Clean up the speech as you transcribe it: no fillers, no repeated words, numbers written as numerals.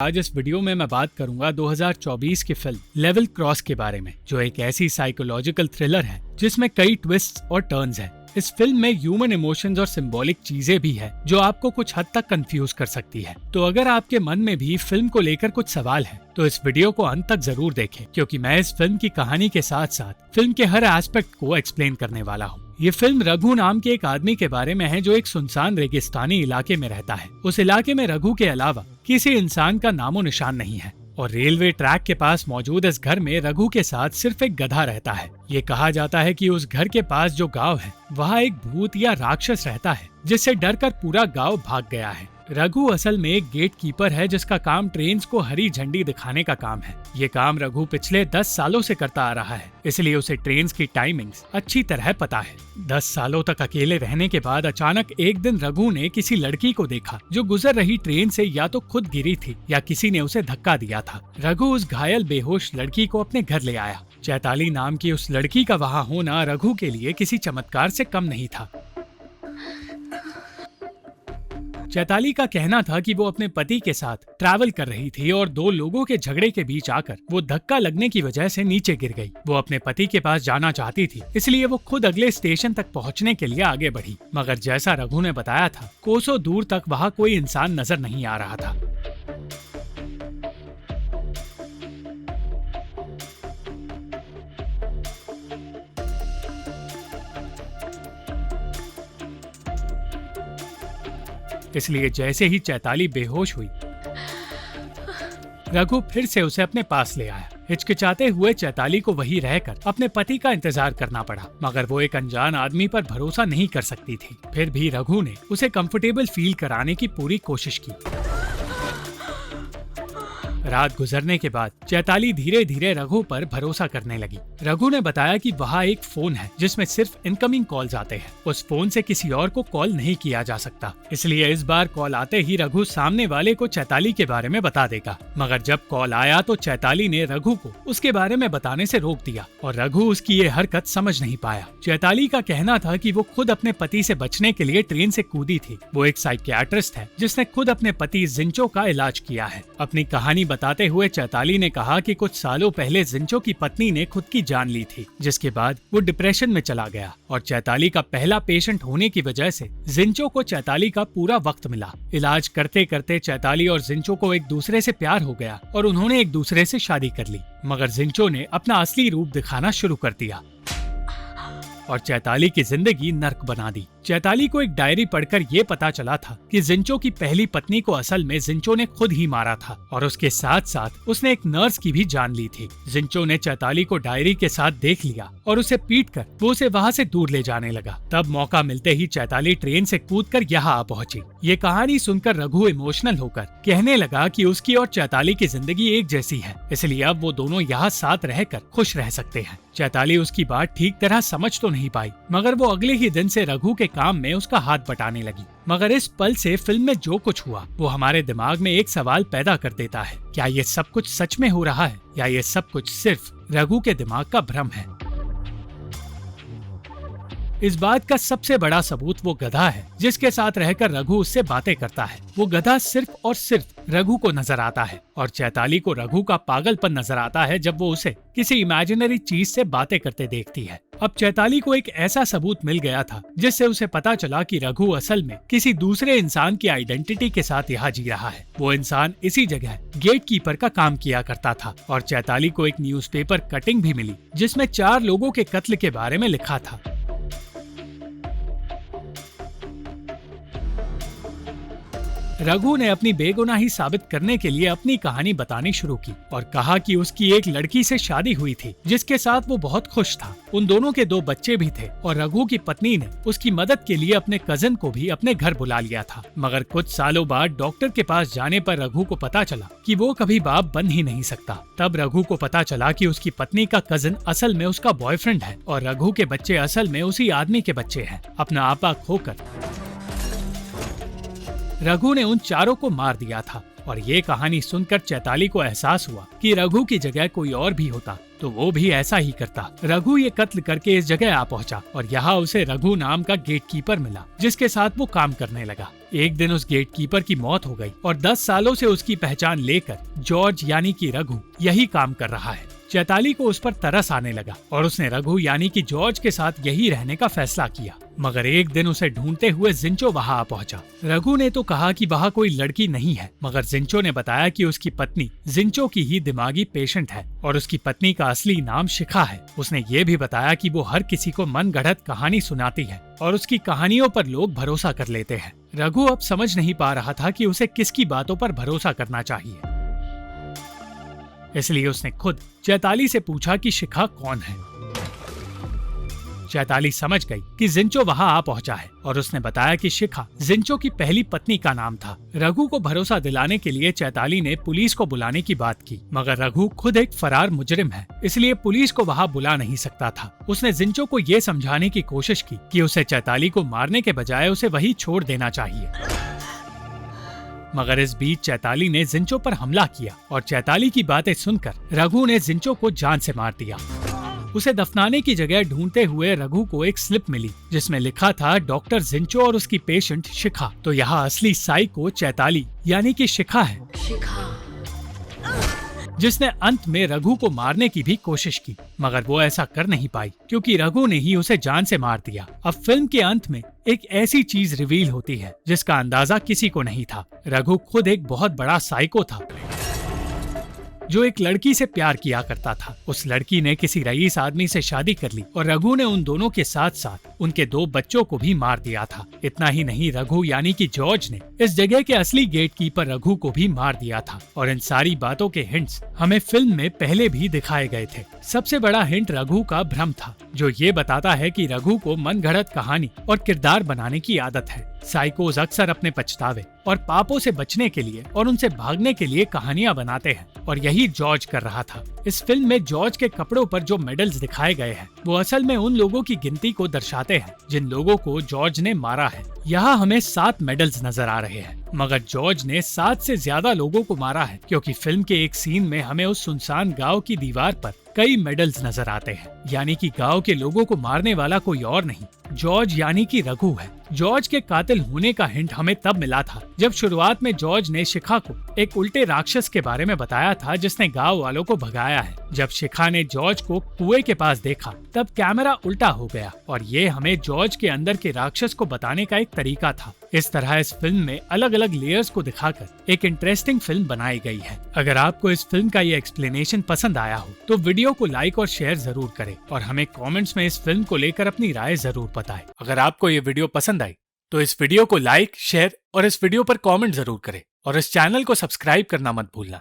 आज इस वीडियो में मैं बात करूंगा 2024 की फिल्म लेवल क्रॉस के बारे में, जो एक ऐसी साइकोलॉजिकल थ्रिलर है जिसमें कई ट्विस्ट्स और टर्न्स हैं। इस फिल्म में ह्यूमन इमोशंस और सिंबॉलिक चीजें भी है जो आपको कुछ हद तक कंफ्यूज कर सकती है। तो अगर आपके मन में भी फिल्म को लेकर कुछ सवाल है तो इस वीडियो को अंत तक जरूर देखें, क्योंकि मैं इस फिल्म की कहानी के साथ साथ फिल्म के हर एस्पेक्ट को एक्सप्लेन करने वाला हूँ। ये फिल्म रघु नाम के एक आदमी के बारे में है जो एक सुनसान रेगिस्तानी इलाके में रहता है। उस इलाके में रघु के अलावा किसी इंसान का नामो निशान नहीं है और रेलवे ट्रैक के पास मौजूद इस घर में रघु के साथ सिर्फ एक गधा रहता है। ये कहा जाता है कि उस घर के पास जो गांव है वहाँ एक भूत या राक्षस रहता है जिससे डरकर पूरा गांव भाग गया है। रघु असल में एक गेट कीपर है जिसका काम ट्रेन्स को हरी झंडी दिखाने का काम है। ये काम रघु पिछले 10 सालों से करता आ रहा है, इसलिए उसे ट्रेन्स की टाइमिंग्स अच्छी तरह पता है। 10 सालों तक अकेले रहने के बाद अचानक एक दिन रघु ने किसी लड़की को देखा जो गुजर रही ट्रेन से या तो खुद गिरी थी या किसी ने उसे धक्का दिया था। रघु उस घायल बेहोश लड़की को अपने घर ले आया। चैताली नाम की उस लड़की का वहाँ होना रघु के लिए किसी चमत्कार से कम नहीं था। चैताली का कहना था कि वो अपने पति के साथ ट्रैवल कर रही थी और दो लोगों के झगड़े के बीच आकर वो धक्का लगने की वजह से नीचे गिर गई। वो अपने पति के पास जाना चाहती थी, इसलिए वो खुद अगले स्टेशन तक पहुंचने के लिए आगे बढ़ी, मगर जैसा रघु ने बताया था कोसों दूर तक वहाँ कोई इंसान नजर नहीं आ रहा था। इसलिए जैसे ही चैताली बेहोश हुई, रघु फिर से उसे अपने पास ले आया। हिचकिचाते हुए चैताली को वहीं रहकर अपने पति का इंतजार करना पड़ा, मगर वो एक अनजान आदमी पर भरोसा नहीं कर सकती थी। फिर भी रघु ने उसे कंफर्टेबल फील कराने की पूरी कोशिश की। रात गुजरने के बाद चैताली धीरे धीरे रघु पर भरोसा करने लगी। रघु ने बताया कि वहाँ एक फोन है जिसमें सिर्फ इनकमिंग कॉल्स आते हैं। उस फोन से किसी और को कॉल नहीं किया जा सकता, इसलिए इस बार कॉल आते ही रघु सामने वाले को चैताली के बारे में बता देगा। मगर जब कॉल आया तो चैताली ने रघु को उसके बारे में बताने से रोक दिया और रघु उसकी ये हरकत समझ नहीं पाया। चैताली का कहना था कि वो खुद अपने पति से बचने के लिए ट्रेन से कूदी थी। वो एक साइकियाट्रिस्ट है जिसने खुद अपने पति जिंचो का इलाज किया है। अपनी कहानी बताते हुए चैताली ने कहा कि कुछ सालों पहले जिंचो की पत्नी ने खुद की जान ली थी, जिसके बाद वो डिप्रेशन में चला गया और चैताली का पहला पेशेंट होने की वजह से जिंचो को चैताली का पूरा वक्त मिला। इलाज करते करते चैताली और जिंचो को एक दूसरे से प्यार हो गया और उन्होंने एक दूसरे से शादी कर ली, मगर जिंचो ने अपना असली रूप दिखाना शुरू कर दिया और चैताली की जिंदगी नर्क बना दी। चैताली को एक डायरी पढ़कर ये पता चला था कि जिंचो की पहली पत्नी को असल में जिंचो ने खुद ही मारा था और उसके साथ साथ उसने एक नर्स की भी जान ली थी। जिंचो ने चैताली को डायरी के साथ देख लिया और उसे पीटकर वो उसे वहाँ से दूर ले जाने लगा। तब मौका मिलते ही चैताली ट्रेन से कूदकर यहाँ आ पहुंची। ये कहानी सुनकर रघु इमोशनल होकर कहने लगा कि उसकी और चैताली की जिंदगी एक जैसी है, इसलिए अब वो दोनों यहाँ साथ रहकर खुश रह सकते हैं। चैताली उसकी बात ठीक तरह समझ तो नहीं पाई, मगर वो अगले ही दिन से रघु के काम में उसका हाथ बटाने लगी। मगर इस पल से फिल्म में जो कुछ हुआ वो हमारे दिमाग में एक सवाल पैदा कर देता है, क्या ये सब कुछ सच में हो रहा है या ये सब कुछ सिर्फ रघु के दिमाग का भ्रम है? इस बात का सबसे बड़ा सबूत वो गधा है जिसके साथ रहकर रघु उससे बातें करता है। वो गधा सिर्फ और सिर्फ रघु को नजर आता है और चैताली को रघु का पागलपन नजर आता है जब वो उसे किसी इमेजिनरी चीज से बातें करते देखती है। अब चैताली को एक ऐसा सबूत मिल गया था जिससे उसे पता चला कि रघु असल में किसी दूसरे इंसान की आइडेंटिटी के साथ यहाँ जी रहा है। वो इंसान इसी जगह गेट कीपर का काम किया करता था और चैताली को एक न्यूज़पेपर कटिंग भी मिली जिसमें 4 लोगों के कत्ल के बारे में लिखा था। रघु ने अपनी बेगुनाही साबित करने के लिए अपनी कहानी बतानी शुरू की और कहा कि उसकी एक लड़की से शादी हुई थी जिसके साथ वो बहुत खुश था। उन दोनों के 2 बच्चे भी थे और रघु की पत्नी ने उसकी मदद के लिए अपने कजन को भी अपने घर बुला लिया था। मगर कुछ सालों बाद डॉक्टर के पास जाने पर रघु को पता चला कि वो कभी बाप बन ही नहीं सकता। तब रघु को पता चला कि उसकी पत्नी का कजन असल में उसका बॉयफ्रेंड है और रघु के बच्चे असल में उसी आदमी के बच्चे हैं। अपना आपा खोकर रघु ने उन 4 को मार दिया था और ये कहानी सुनकर चैताली को एहसास हुआ कि रघु की जगह कोई और भी होता तो वो भी ऐसा ही करता। रघु ये कत्ल करके इस जगह आ पहुंचा और यहाँ उसे रघु नाम का गेटकीपर मिला जिसके साथ वो काम करने लगा। एक दिन उस गेट कीपर की मौत हो गई और 10 सालों से उसकी पहचान लेकर जॉर्ज यानी कि रघु यही काम कर रहा है। चैताली को उस पर तरस आने लगा और उसने रघु यानी कि जॉर्ज के साथ यही रहने का फैसला किया। मगर एक दिन उसे ढूंढते हुए जिंचो वहां आ पहुंचा। रघु ने तो कहा कि वहां कोई लड़की नहीं है, मगर जिंचो ने बताया कि उसकी पत्नी जिंचो की ही दिमागी पेशेंट है और उसकी पत्नी का असली नाम शिखा है। उसने ये भी बताया कि वो हर किसी को मनगढ़ंत कहानी सुनाती है और उसकी कहानियों पर लोग भरोसा कर लेते हैं। रघु अब समझ नहीं पा रहा था कि उसे किसकी बातों पर भरोसा करना चाहिए, इसलिए उसने खुद चैताली से पूछा कि शिखा कौन है। चैताली समझ गई कि जिंचो वहां आ पहुंचा है और उसने बताया कि शिखा जिंचो की पहली पत्नी का नाम था। रघु को भरोसा दिलाने के लिए चैताली ने पुलिस को बुलाने की बात की, मगर रघु खुद एक फरार मुजरिम है, इसलिए पुलिस को वहां बुला नहीं सकता था। उसने जिंचो को ये समझाने की कोशिश की कि उसे चैताली को मारने के बजाय उसे वही छोड़ देना चाहिए, मगर इस बीच चैताली ने जिंचो पर हमला किया और चैताली की बातें सुनकर रघु ने जिंचो को जान से मार दिया। उसे दफनाने की जगह ढूंढते हुए रघु को एक स्लिप मिली जिसमें लिखा था डॉक्टर जिंचो और उसकी पेशेंट शिखा। तो यहाँ असली साइको चैताली यानी कि शिखा है, जिसने अंत में रघु को मारने की भी कोशिश की, मगर वो ऐसा कर नहीं पाई क्योंकि रघु ने ही उसे जान से मार दिया। अब फिल्म के अंत में एक ऐसी चीज रिवील होती है जिसका अंदाजा किसी को नहीं था। रघु खुद एक बहुत बड़ा साइको था जो एक लड़की से प्यार किया करता था। उस लड़की ने किसी रईस आदमी से शादी कर ली और रघु ने उन दोनों के साथ साथ उनके 2 बच्चों को भी मार दिया था। इतना ही नहीं, रघु यानी कि जॉर्ज ने इस जगह के असली गेट कीपर रघु को भी मार दिया था और इन सारी बातों के हिंट्स हमें फिल्म में पहले भी दिखाए गए थे। सबसे बड़ा हिंट रघु का भ्रम था जो ये बताता है कि रघु को मनगढ़ंत कहानी और किरदार बनाने की आदत है। साइकोज अक्सर अपने पछतावे और पापों से बचने के लिए और उनसे भागने के लिए कहानियां बनाते हैं और यही जॉर्ज कर रहा था। इस फिल्म में जॉर्ज के कपड़ों पर जो मेडल्स दिखाए गए हैं वो असल में उन लोगों की गिनती को दर्शाते हैं जिन लोगों को जॉर्ज ने मारा है। यहाँ हमें 7 मेडल्स नजर आ रहे हैं, मगर जॉर्ज ने 7 से ज्यादा लोगों को मारा है क्योंकि फिल्म के एक सीन में हमें उस सुनसान गांव की दीवार पर कई मेडल्स नजर आते हैं, यानी कि गांव के लोगों को मारने वाला कोई और नहीं, जॉर्ज यानी कि रघु है। जॉर्ज के कातिल होने का हिंट हमें तब मिला था जब शुरुआत में जॉर्ज ने शिखा को एक उल्टे राक्षस के बारे में बताया था जिसने गांव वालों को भगाया है। जब शिखा ने जॉर्ज को कुएं के पास देखा तब कैमरा उल्टा हो गया और ये हमें जॉर्ज के अंदर के राक्षस को बताने का एक तरीका था। इस तरह इस फिल्म में अलग अलग लेयर्स को दिखाकर एक इंटरेस्टिंग फिल्म बनाई गई है। अगर आपको इस फिल्म का ये एक्सप्लेनेशन पसंद आया हो तो वीडियो को लाइक और शेयर जरूर करें और हमें कमेंट्स में इस फिल्म को लेकर अपनी राय जरूर बताएं। अगर आपको ये वीडियो पसंद आई तो इस वीडियो को लाइक, शेयर और इस वीडियो पर कमेंट जरूर करें और इस चैनल को सब्सक्राइब करना मत भूलना।